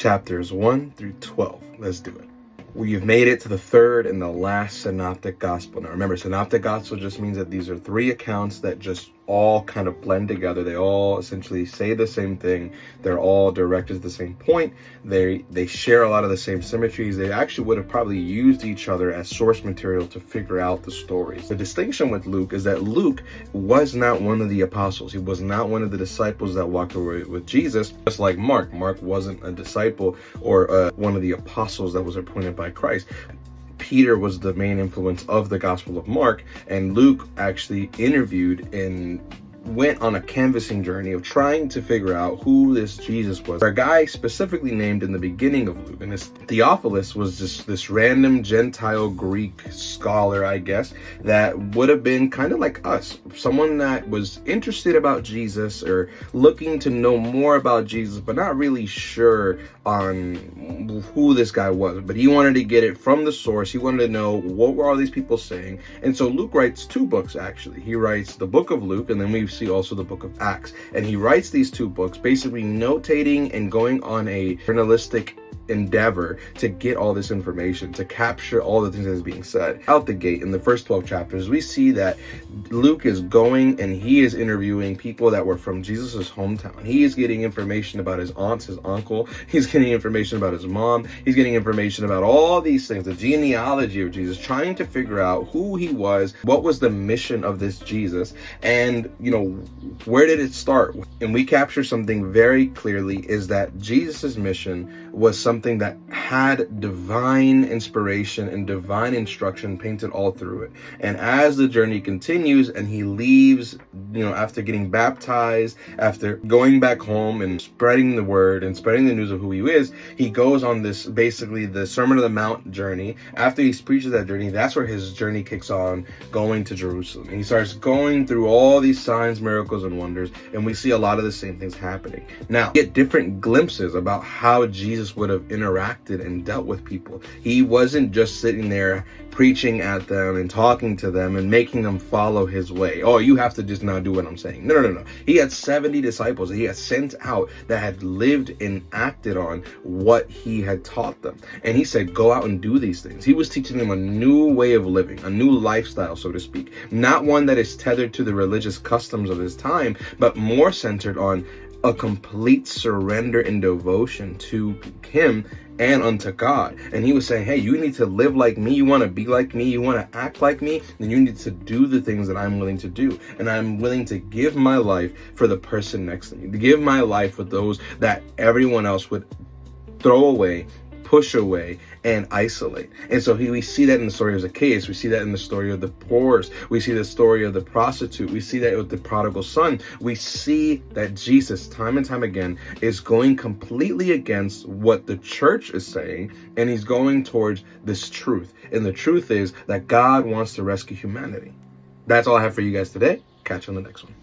chapters 1 through 12. Let's do it. We've made it to the third and the last synoptic gospel. Now remember, synoptic gospel just means that these are three accounts that just all kind of blend together. They all essentially say the same thing. They're all directed to the same point. They share a lot of the same symmetries. They actually would have probably used each other as source material to figure out the stories. The distinction with Luke is that Luke was not one of the apostles. He was not one of the disciples that walked away with Jesus, just like Mark. Mark wasn't a disciple or one of the apostles that was appointed by Christ. Peter was the main influence of the Gospel of Mark, and Luke actually interviewed and went on a canvassing journey of trying to figure out who this Jesus was. A guy specifically named in the beginning of Luke, and this Theophilus was just this random Gentile Greek scholar, I guess, that would have been kind of like us, someone that was interested about Jesus or looking to know more about Jesus, but not really sure on who this guy was. But he wanted to get it from the source. He wanted to know, what were all these people saying? And so Luke writes two books, actually. He writes the book of Luke, and then we see also the book of Acts. And he writes these two books basically notating and going on a journalistic endeavor to get all this information, to capture all the things that is being said. Out the gate, in the first 12 chapters, we see that Luke is going and he is interviewing people that were from Jesus's hometown. He is getting information about his aunts, his uncle. He's getting information about his mom. He's getting information about all these things, the genealogy of Jesus, trying to figure out who he was, what was the mission of this Jesus, and, where did it start? And we capture something very clearly, is that Jesus's mission was something that had divine inspiration and divine instruction painted all through it. And as the journey continues and he leaves, after getting baptized, after going back home and spreading the word and spreading the news of who he is, he goes on this, basically the Sermon on the Mount journey. After he preaches that journey, that's where his journey kicks on, going to Jerusalem. And he starts going through all these signs, miracles, and wonders, and we see a lot of the same things happening. Now, we get different glimpses about how Jesus would have interacted and dealt with people. He wasn't just sitting there preaching at them and talking to them and making them follow his way. Oh, you have to just not do what I'm saying. No. He had 70 disciples that he had sent out that had lived and acted on what he had taught them. And he said, go out and do these things. He was teaching them a new way of living, a new lifestyle, so to speak. Not one that is tethered to the religious customs of his time, but more centered on a complete surrender and devotion to him and unto God. And he was saying, hey, you need to live like me. You want to be like me. You want to act like me. Then you need to do the things that I'm willing to do. And I'm willing to give my life for the person next to me, to give my life for those that everyone else would throw away, push away, and isolate. And so we see that in the story of Zacchaeus. We see that in the story of the poor. We see the story of the prostitute. We see that with the prodigal son. We see that Jesus, time and time again, is going completely against what the church is saying, and he's going towards this truth. And the truth is that God wants to rescue humanity. That's all I have for you guys today. Catch you on the next one.